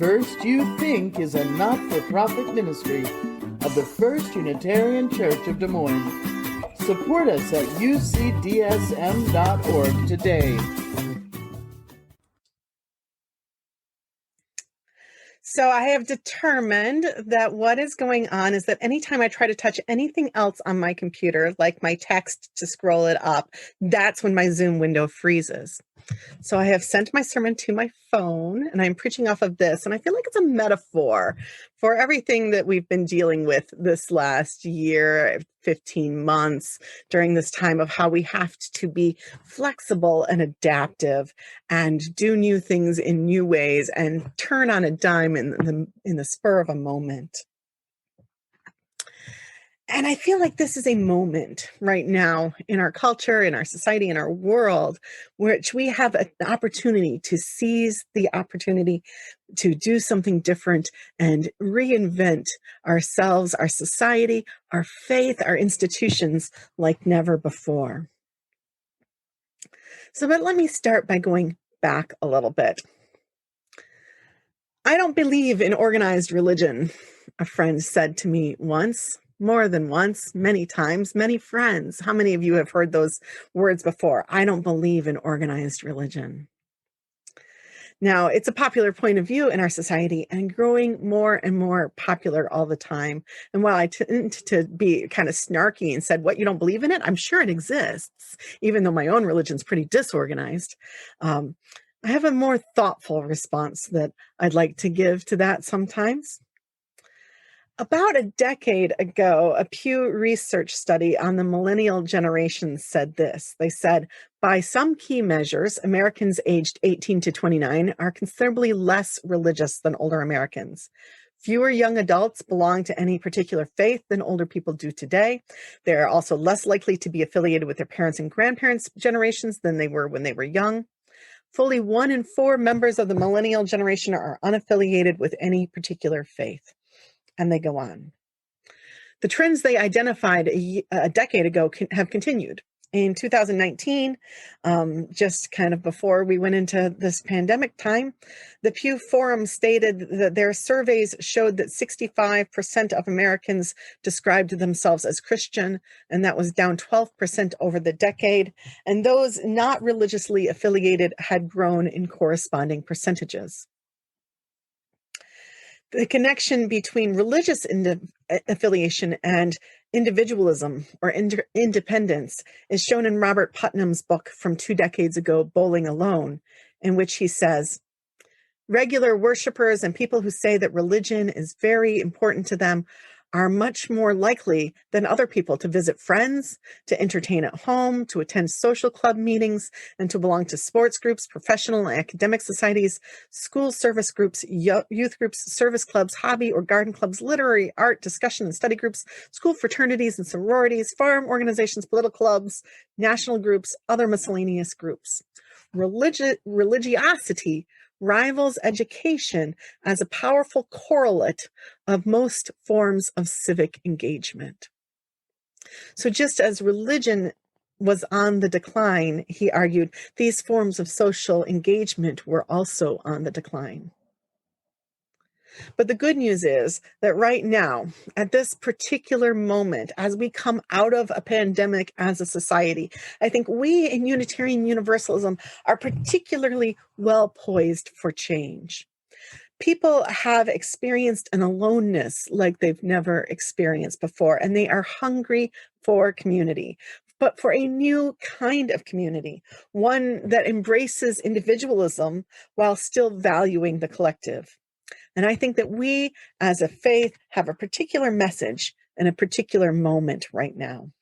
First You Think is a not-for-profit ministry of the First Unitarian Church of Des Moines. Support us at ucdsm.org today. So I have determined that what is going on is that anytime I try to touch anything else on my computer, like my text to scroll it up, that's when my Zoom window freezes. So I have sent my sermon to my phone, and I'm preaching off of this, and I feel like it's a metaphor for everything that we've been dealing with this last year, 15 months, during this time of how we have to be flexible and adaptive and do new things in new ways and turn on a dime in the spur of a moment. And I feel like this is a moment right now in our culture, in our society, in our world, which we have an opportunity to seize the opportunity to do something different and reinvent ourselves, our society, our faith, our institutions like never before. But let me start by going back a little bit. I don't believe in organized religion, a friend said to me once. More than once, many times, many friends. How many of you have heard those words before? I don't believe in organized religion. Now, it's a popular point of view in our society and growing more and more popular all the time. And while I tend to be kind of snarky and said, what, you don't believe in it? I'm sure it exists, even though my own religion's pretty disorganized. I have a more thoughtful response that I'd like to give to that sometimes. About a decade ago, a Pew Research study on the millennial generation said this. They said, by some key measures, Americans aged 18 to 29 are considerably less religious than older Americans. Fewer young adults belong to any particular faith than older people do today. They are also less likely to be affiliated with their parents' and grandparents' generations than they were when they were young. Fully 1 in 4 members of the millennial generation are unaffiliated with any particular faith. And they go on. The trends they identified a decade ago have continued. In 2019, just kind of before we went into this pandemic time, the Pew Forum stated that their surveys showed that 65% of Americans described themselves as Christian, and that was down 12% over the decade. And those not religiously affiliated had grown in corresponding percentages. The connection between religious affiliation and individualism or independence is shown in Robert Putnam's book from 2 decades ago, Bowling Alone, in which he says, regular worshipers and people who say that religion is very important to them are much more likely than other people to visit friends, to entertain at home, to attend social club meetings, and to belong to sports groups, professional and academic societies, school service groups, youth groups, service clubs, hobby or garden clubs, literary, art, discussion and study groups, school fraternities and sororities, farm organizations, political clubs, national groups, other miscellaneous groups. Religiosity rivals education as a powerful correlate of most forms of civic engagement. So just as religion was on the decline, he argued, these forms of social engagement were also on the decline. But the good news is that right now, at this particular moment, as we come out of a pandemic as a society, I think we in Unitarian Universalism are particularly well poised for change. People have experienced an aloneness like they've never experienced before, and they are hungry for community, but for a new kind of community, one that embraces individualism while still valuing the collective. And I think that we, as a faith, have a particular message in a particular moment right now.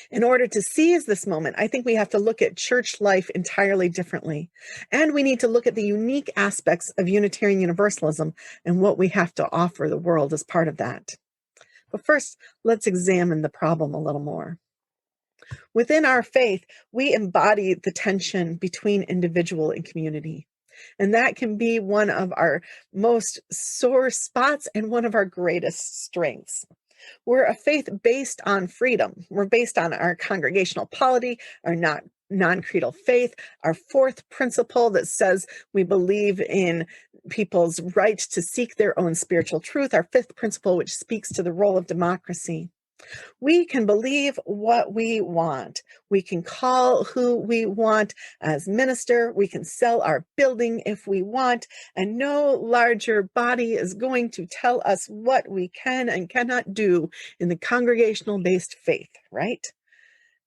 In order to seize this moment, I think we have to look at church life entirely differently. And we need to look at the unique aspects of Unitarian Universalism and what we have to offer the world as part of that. But first, let's examine the problem a little more. Within our faith, we embody the tension between individual and community. And that can be one of our most sore spots and one of our greatest strengths. We're a faith based on freedom. We're based on our congregational polity, our not non-creedal faith, our fourth principle that says we believe in people's right to seek their own spiritual truth, our fifth principle, which speaks to the role of democracy. We can believe what we want. We can call who we want as minister. We can sell our building if we want, and no larger body is going to tell us what we can and cannot do in the congregational-based faith, right?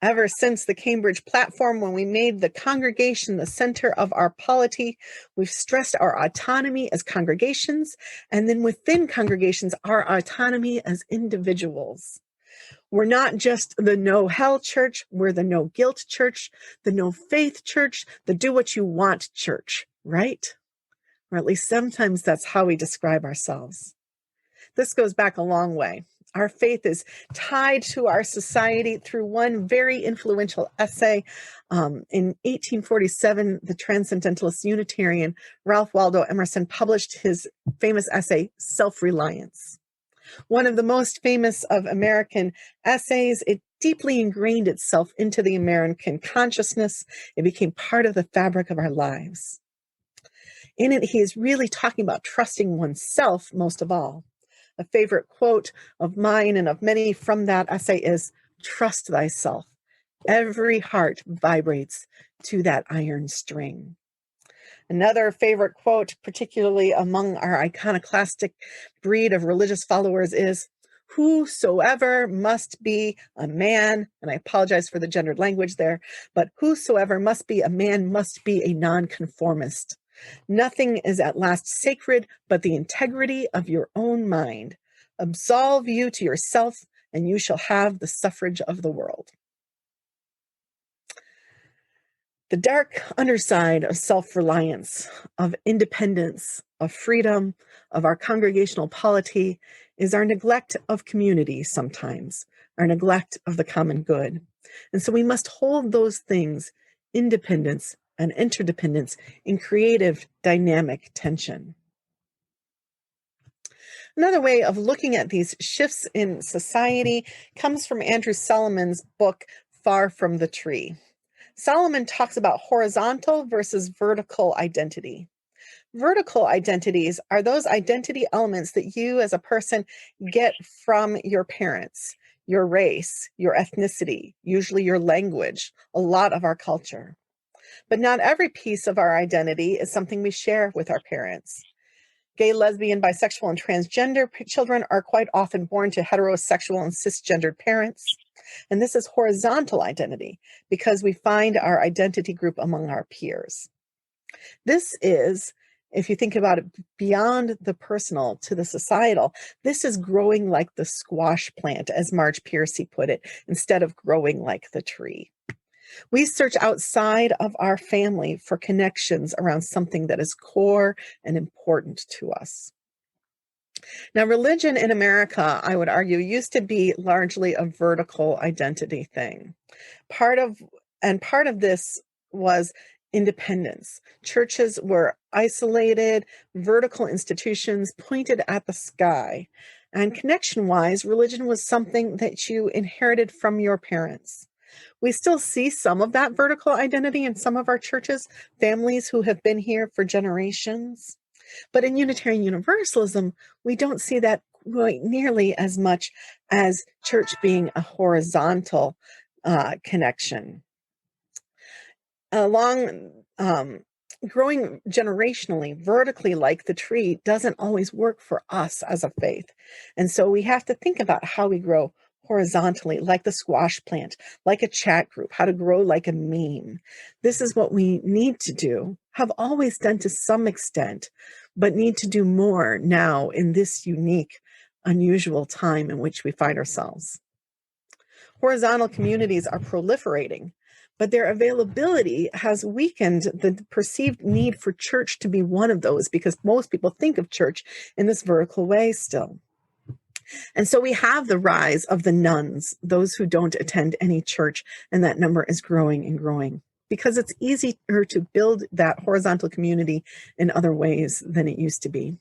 Ever since the Cambridge platform, when we made the congregation the center of our polity, we've stressed our autonomy as congregations, and then within congregations, our autonomy as individuals. We're not just the no hell church, we're the no guilt church, the no faith church, the do what you want church, right? Or at least sometimes that's how we describe ourselves. This goes back a long way. Our faith is tied to our society through one very influential essay. In 1847, the Transcendentalist Unitarian Ralph Waldo Emerson published his famous essay, Self-Reliance. One of the most famous of American essays, it deeply ingrained itself into the American consciousness. It became part of the fabric of our lives. In it, he is really talking about trusting oneself most of all. A favorite quote of mine and of many from that essay is, "Trust thyself. Every heart vibrates to that iron string." Another favorite quote, particularly among our iconoclastic breed of religious followers, is, "Whosoever must be a man," and I apologize for the gendered language there, but "whosoever must be a man must be a nonconformist. Nothing is at last sacred but the integrity of your own mind. Absolve you to yourself, and you shall have the suffrage of the world." The dark underside of self-reliance, of independence, of freedom, of our congregational polity is our neglect of community sometimes, our neglect of the common good. And so we must hold those things, independence and interdependence, in creative, dynamic tension. Another way of looking at these shifts in society comes from Andrew Solomon's book, Far from the Tree. Solomon talks about horizontal versus vertical identity. Vertical identities are those identity elements that you as a person get from your parents, your race, your ethnicity, usually your language, a lot of our culture. But not every piece of our identity is something we share with our parents. Gay, lesbian, bisexual, and transgender children are quite often born to heterosexual and cisgendered parents. And this is horizontal identity because we find our identity group among our peers. This is, if you think about it beyond the personal to the societal, this is growing like the squash plant, as Marge Piercy put it, instead of growing like the tree. We search outside of our family for connections around something that is core and important to us. Now, religion in America, I would argue, used to be largely a vertical identity thing. Part of this was independence. Churches were isolated, vertical institutions pointed at the sky. And connection-wise, religion was something that you inherited from your parents. We still see some of that vertical identity in some of our churches, families who have been here for generations. But in Unitarian Universalism, we don't see that quite nearly as much as church being a horizontal connection. Growing generationally, vertically like the tree doesn't always work for us as a faith. And so we have to think about how we grow horizontally, like the squash plant, like a chat group, how to grow like a meme. This is what we need to do, have always done to some extent, but need to do more now in this unique, unusual time in which we find ourselves. Horizontal communities are proliferating, but their availability has weakened the perceived need for church to be one of those, because most people think of church in this vertical way still. And so we have the rise of the nones, those who don't attend any church, and that number is growing and growing because it's easier to build that horizontal community in other ways than it used to be.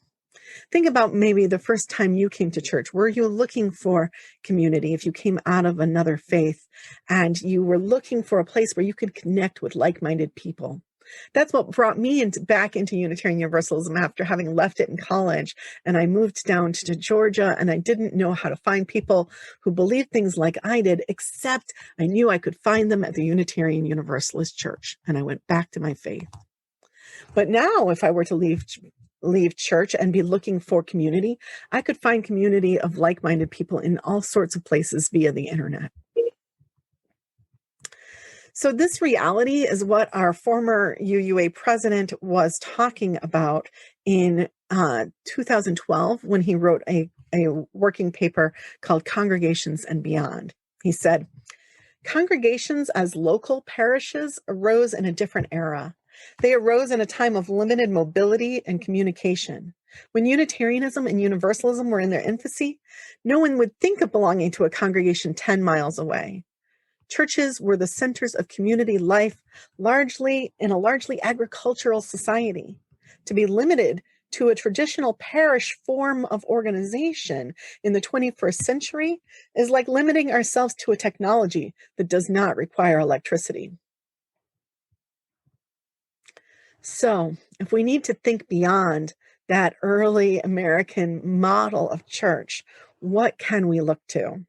Think about maybe the first time you came to church. Were you looking for community if you came out of another faith and you were looking for a place where you could connect with like-minded people? That's what brought me back into Unitarian Universalism after having left it in college. And I moved down to Georgia, and I didn't know how to find people who believed things like I did, except I knew I could find them at the Unitarian Universalist Church. And I went back to my faith. But now, if I were to leave church and be looking for community, I could find community of like-minded people in all sorts of places via the internet. So this reality is what our former UUA president was talking about in 2012 when he wrote a working paper called Congregations and Beyond. He said, congregations as local parishes arose in a different era. They arose in a time of limited mobility and communication. When Unitarianism and Universalism were in their infancy, no one would think of belonging to a congregation 10 miles away. Churches were the centers of community life, largely in a largely agricultural society. To be limited to a traditional parish form of organization in the 21st century is like limiting ourselves to a technology that does not require electricity. So, if we need to think beyond that early American model of church, what can we look to?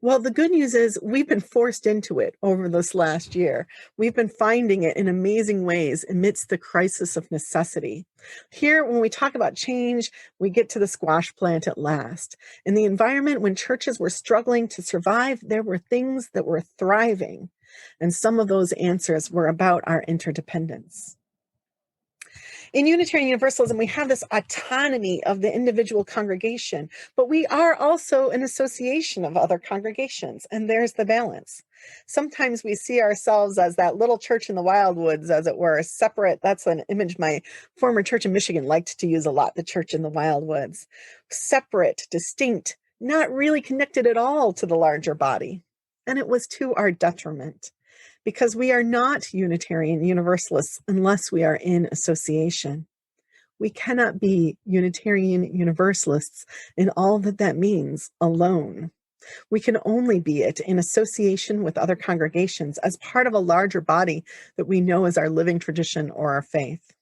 Well, the good news is we've been forced into it over this last year. We've been finding it in amazing ways amidst the crisis of necessity. Here, when we talk about change, we get to the squash plant at last. In the environment when churches were struggling to survive, there were things that were thriving. And some of those answers were about our interdependence. In Unitarian Universalism, we have this autonomy of the individual congregation, but we are also an association of other congregations, and there's the balance. Sometimes we see ourselves as that little church in the wildwoods, as it were, separate. That's an image my former church in Michigan liked to use a lot, the church in the wildwoods. Separate, distinct, not really connected at all to the larger body. And it was to our detriment, because we are not Unitarian Universalists unless we are in association. We cannot be Unitarian Universalists in all that that means alone. We can only be it in association with other congregations as part of a larger body that we know as our living tradition or our faith.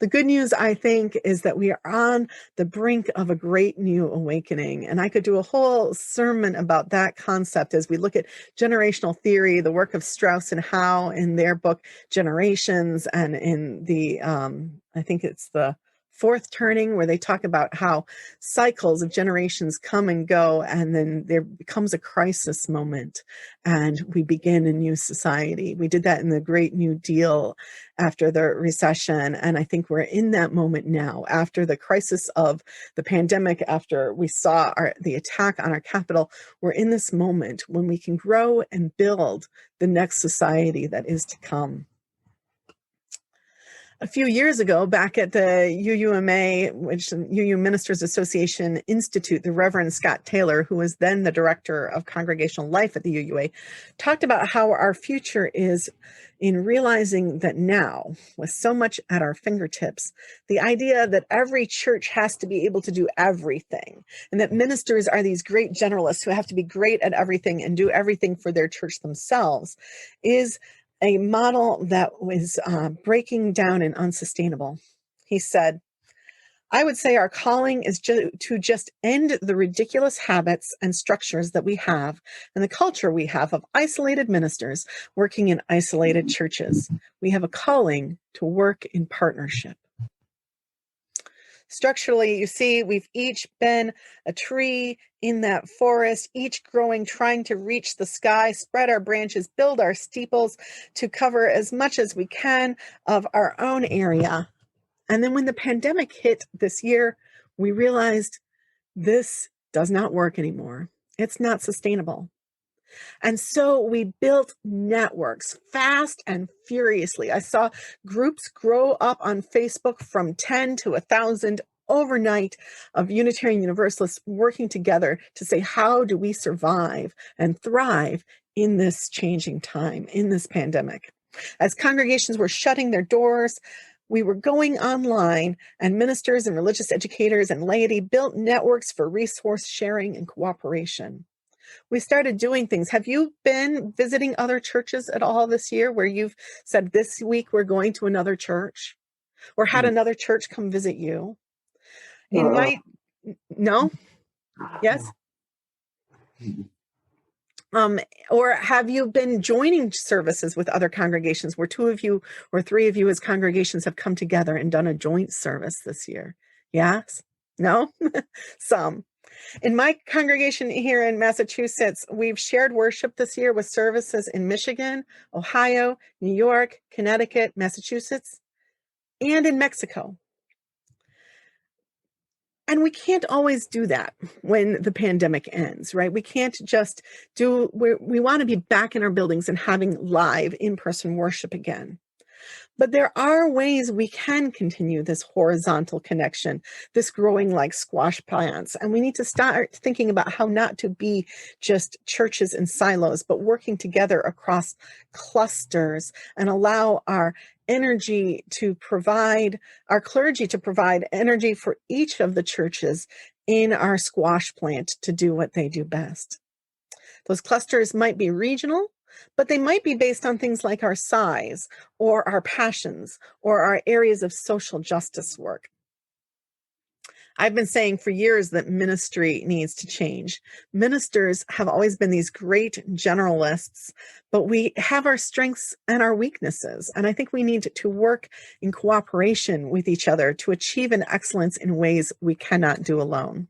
The good news, I think, is that we are on the brink of a great new awakening. And I could do a whole sermon about that concept as we look at generational theory, the work of Strauss and Howe in their book, Generations, and in the, I think it's the Fourth Turning, where they talk about how cycles of generations come and go, and then there becomes a crisis moment, and we begin a new society. We did that in the Great New Deal after the recession, and I think we're in that moment now. After the crisis of the pandemic, after we saw the attack on our capital, we're in this moment when we can grow and build the next society that is to come. A few years ago, back at the UUMA, which UU Ministers Association Institute, the Reverend Scott Taylor, who was then the director of congregational life at the UUA, talked about how our future is in realizing that now, with so much at our fingertips, the idea that every church has to be able to do everything, and that ministers are these great generalists who have to be great at everything and do everything for their church themselves, is a model that was breaking down and unsustainable. He said, I would say our calling is to just end the ridiculous habits and structures that we have and the culture we have of isolated ministers working in isolated churches. We have a calling to work in partnership. Structurally, you see, we've each been a tree in that forest, each growing, trying to reach the sky, spread our branches, build our steeples to cover as much as we can of our own area. And then when the pandemic hit this year, we realized this does not work anymore. It's not sustainable. And so we built networks fast and furiously. I saw groups grow up on Facebook from 10 to 1,000 overnight of Unitarian Universalists working together to say, how do we survive and thrive in this changing time, in this pandemic? As congregations were shutting their doors, We were going online, and ministers and religious educators and laity built networks for resource sharing and cooperation. We started doing things. Have you been visiting other churches at all this year where you've said, this week we're going to another church, or had another church come visit you? In my, no? Yes? Or have you been joining services with other congregations where 2 of you or 3 of you as congregations have come together and done a joint service this year? Yes? No? Some. In my congregation here in Massachusetts, we've shared worship this year with services in Michigan, Ohio, New York, Connecticut, Massachusetts, and in Mexico. And we can't always do that when the pandemic ends, right? We can't just we want to be back in our buildings and having live in-person worship again. But there are ways we can continue this horizontal connection, this growing like squash plants. And we need to start thinking about how not to be just churches in silos, but working together across clusters and allow our energy to provide, our clergy to provide energy for each of the churches in our squash plant to do what they do best. Those clusters might be regional, but they might be based on things like our size or our passions or our areas of social justice work. I've been saying for years that ministry needs to change. Ministers have always been these great generalists, but we have our strengths and our weaknesses. And I think we need to work in cooperation with each other to achieve an excellence in ways we cannot do alone.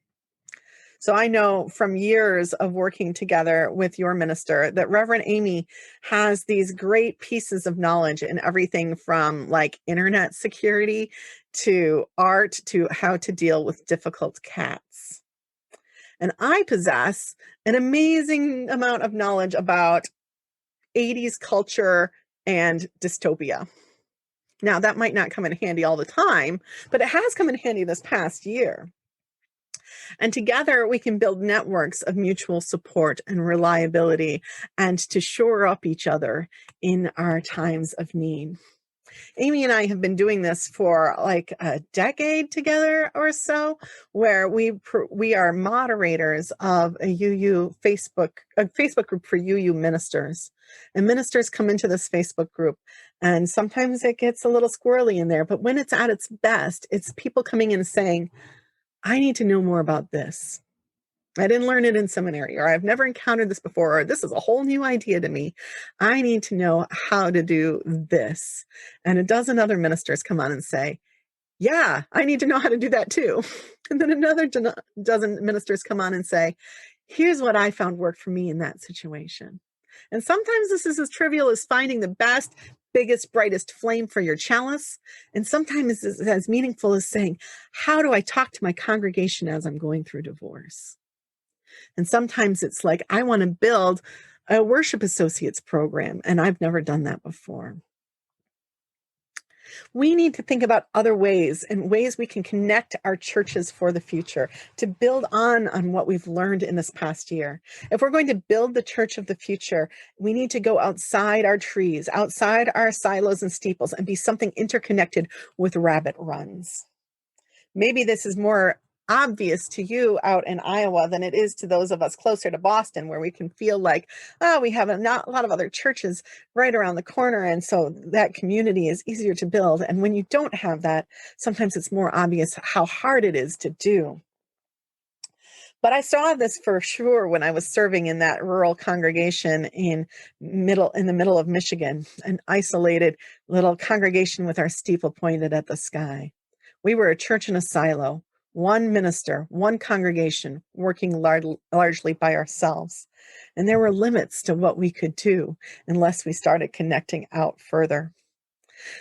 So I know from years of working together with your minister that Reverend Amy has these great pieces of knowledge in everything from like internet security to art to how to deal with difficult cats. And I possess an amazing amount of knowledge about 80s culture and dystopia. Now, that might not come in handy all the time, but it has come in handy this past year. And together we can build networks of mutual support and reliability and to shore up each other in our times of need. Amy and I have been doing this for like a decade together or so, where we are moderators of a Facebook group for UU ministers. And ministers come into this Facebook group, and sometimes it gets a little squirrely in there, but when it's at its best, it's people coming in and saying, I need to know more about this. I didn't learn it in seminary, or I've never encountered this before, or this is a whole new idea to me. I need to know how to do this. And a dozen other ministers come on and say, yeah, I need to know how to do that too. And then another dozen ministers come on and say, here's what I found worked for me in that situation. And sometimes this is as trivial as finding the best, biggest, brightest flame for your chalice. And sometimes it's as meaningful as saying, how do I talk to my congregation as I'm going through divorce? And sometimes it's like, I want to build a worship associates program, and I've never done that before. We need to think about other ways and ways we can connect our churches for the future to build on what we've learned in this past year. If we're going to build the church of the future, we need to go outside our trees, outside our silos and steeples, and be something interconnected with rabbit runs. Maybe this is more obvious to you out in Iowa than it is to those of us closer to Boston, where we can feel like, oh, we have a lot of other churches right around the corner, and so that community is easier to build. And when you don't have that, sometimes it's more obvious how hard it is to do. But I saw this for sure when I was serving in that rural congregation in the middle of Michigan, an isolated little congregation with our steeple pointed at the sky. We were a church in a silo. One minister, one congregation, working largely by ourselves. And there were limits to what we could do unless we started connecting out further.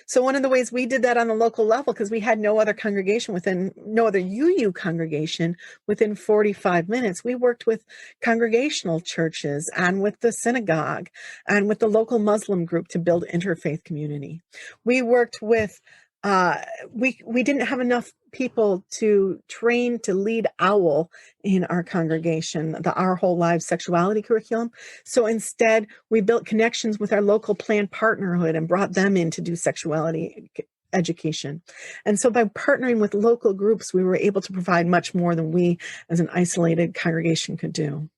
So one of the ways we did that on the local level, because we had no other UU congregation within 45 minutes, we worked with congregational churches and with the synagogue and with the local Muslim group to build interfaith community. We worked with we didn't have enough people to train to lead OWL in our congregation, Our Whole Lives Sexuality curriculum. So instead, we built connections with our local Planned Partnerhood and brought them in to do sexuality education. And so by partnering with local groups, we were able to provide much more than we as an isolated congregation could do.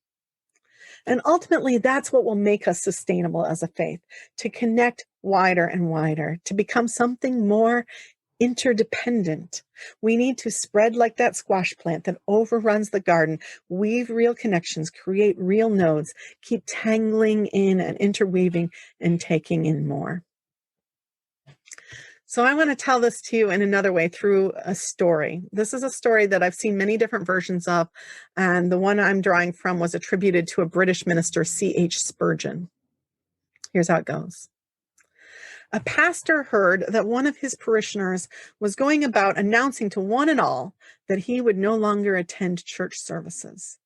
And ultimately, that's what will make us sustainable as a faith, to connect wider and wider, to become something more interdependent. We need to spread like that squash plant that overruns the garden, weave real connections, create real nodes, keep tangling in and interweaving and taking in more. So I want to tell this to you in another way through a story. This is a story that I've seen many different versions of, and the one I'm drawing from was attributed to a British minister, C.H. Spurgeon. Here's how it goes. A pastor heard that one of his parishioners was going about announcing to one and all that he would no longer attend church services.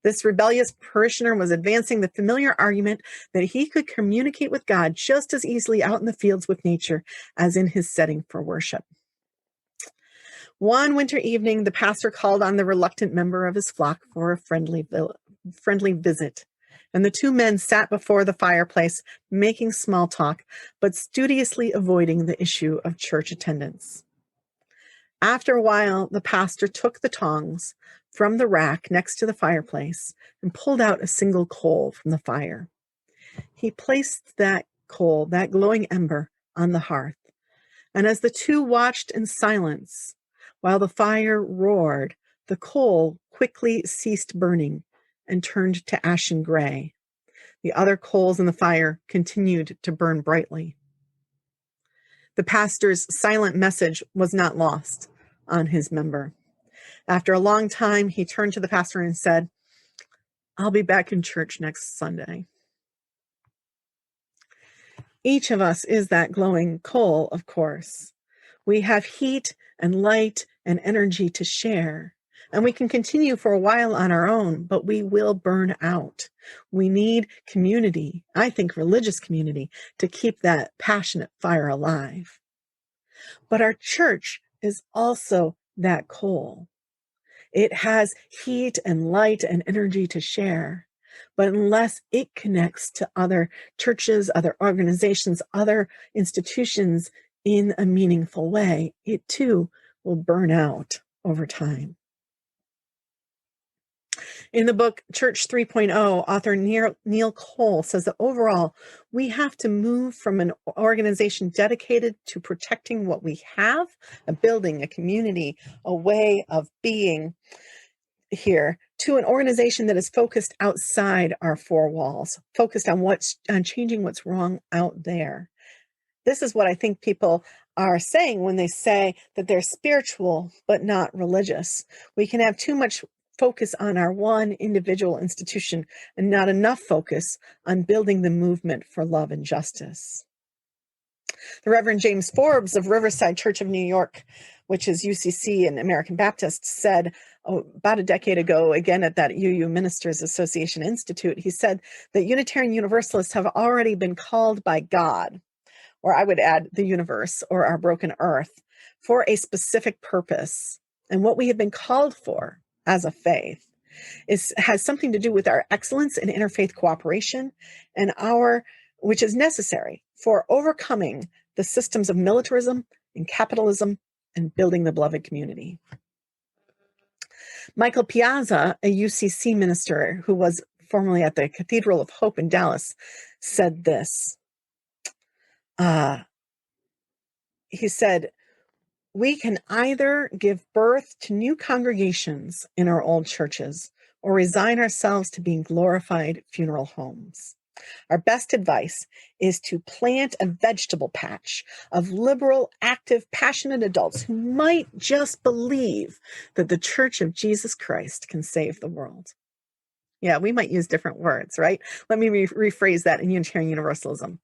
This rebellious parishioner was advancing the familiar argument that he could communicate with God just as easily out in the fields with nature as in his setting for worship. One winter evening, the pastor called on the reluctant member of his flock for a friendly visit, and the two men sat before the fireplace, making small talk, but studiously avoiding the issue of church attendance. After a while, the pastor took the tongs from the rack next to the fireplace and pulled out a single coal from the fire. He placed that coal, that glowing ember, on the hearth. And as the two watched in silence, while the fire roared, the coal quickly ceased burning and turned to ashen gray. The other coals in the fire continued to burn brightly. The pastor's silent message was not lost on his member. After a long time, he turned to the pastor and said, "I'll be back in church next Sunday." Each of us is that glowing coal, of course. We have heat and light and energy to share, and we can continue for a while on our own, but we will burn out. We need community, I think religious community, to keep that passionate fire alive. But our church is also that coal. It has heat and light and energy to share. But unless it connects to other churches, other organizations, other institutions in a meaningful way, it too will burn out over time. In the book Church 3.0, author Neil Cole says that overall, we have to move from an organization dedicated to protecting what we have, a building, a community, a way of being here, to an organization that is focused outside our four walls, focused on changing what's wrong out there. This is what I think people are saying when they say that they're spiritual but not religious. We can have too much focus on our one individual institution and not enough focus on building the movement for love and justice. The Reverend James Forbes of Riverside Church of New York, which is UCC and American Baptist, said about a decade ago, again at that UU Ministers Association Institute, he said that Unitarian Universalists have already been called by God, or I would add the universe or our broken earth, for a specific purpose. And what we have been called for as a faith has something to do with our excellence in interfaith cooperation and which is necessary for overcoming the systems of militarism and capitalism and building the beloved community. Michael Piazza, a UCC minister who was formerly at the Cathedral of Hope in Dallas, said this. He said, "We can either give birth to new congregations in our old churches or resign ourselves to being glorified funeral homes. Our best advice is to plant a vegetable patch of liberal, active, passionate adults who might just believe that the Church of Jesus Christ can save the world." Yeah, we might use different words, right? Let me rephrase that in Unitarian Universalism.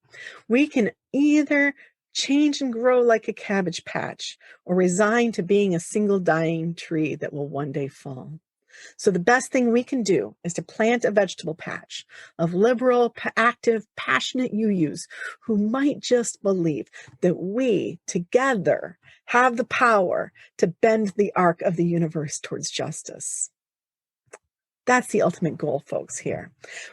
We can either change and grow like a cabbage patch or resign to being a single dying tree that will one day fall. So the best thing we can do is to plant a vegetable patch of liberal, active, passionate UUs who might just believe that we together have the power to bend the arc of the universe towards justice. That's the ultimate goal, folks, here.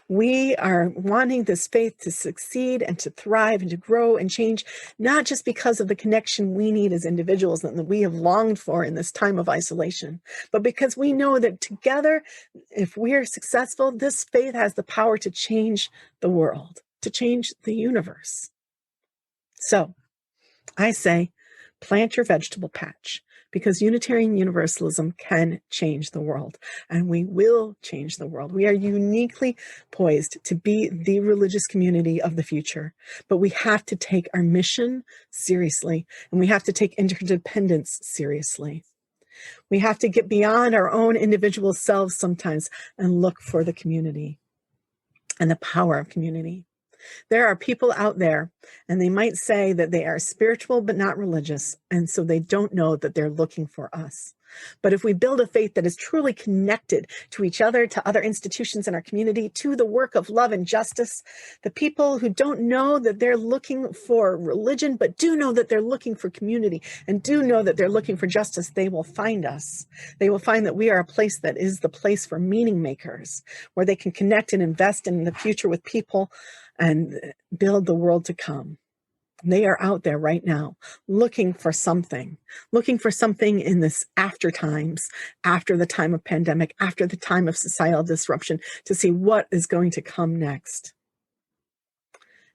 We are wanting this faith to succeed and to thrive and to grow and change, not just because of the connection we need as individuals and that we have longed for in this time of isolation, but because we know that together, if we are successful, this faith has the power to change the world, to change the universe. So I say, plant your vegetable patch, because Unitarian Universalism can change the world, and we will change the world. We are uniquely poised to be the religious community of the future, but we have to take our mission seriously, and we have to take interdependence seriously. We have to get beyond our own individual selves sometimes and look for the community and the power of community. There are people out there, and they might say that they are spiritual but not religious, and so they don't know that they're looking for us. But if we build a faith that is truly connected to each other, to other institutions in our community, to the work of love and justice, the people who don't know that they're looking for religion, but do know that they're looking for community and do know that they're looking for justice, they will find us. They will find that we are a place that is the place for meaning makers, where they can connect and invest in the future with people and build the world to come. They are out there right now looking for something in this after times, after the time of pandemic, after the time of societal disruption, to see what is going to come next.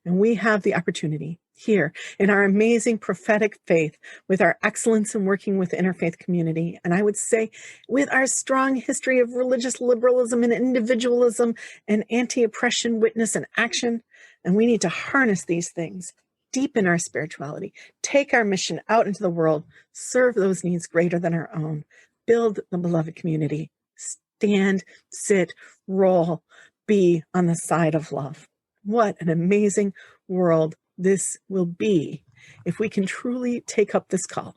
And we have the opportunity here in our amazing prophetic faith, with our excellence in working with the interfaith community, and I would say with our strong history of religious liberalism and individualism and anti-oppression witness and action. And we need to harness these things, deepen our spirituality, take our mission out into the world, serve those needs greater than our own, build the beloved community, stand, sit, roll, be on the side of love. What an amazing world this will be if we can truly take up this call,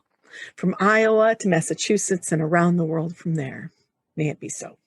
from Iowa to Massachusetts and around the world from there. May it be so.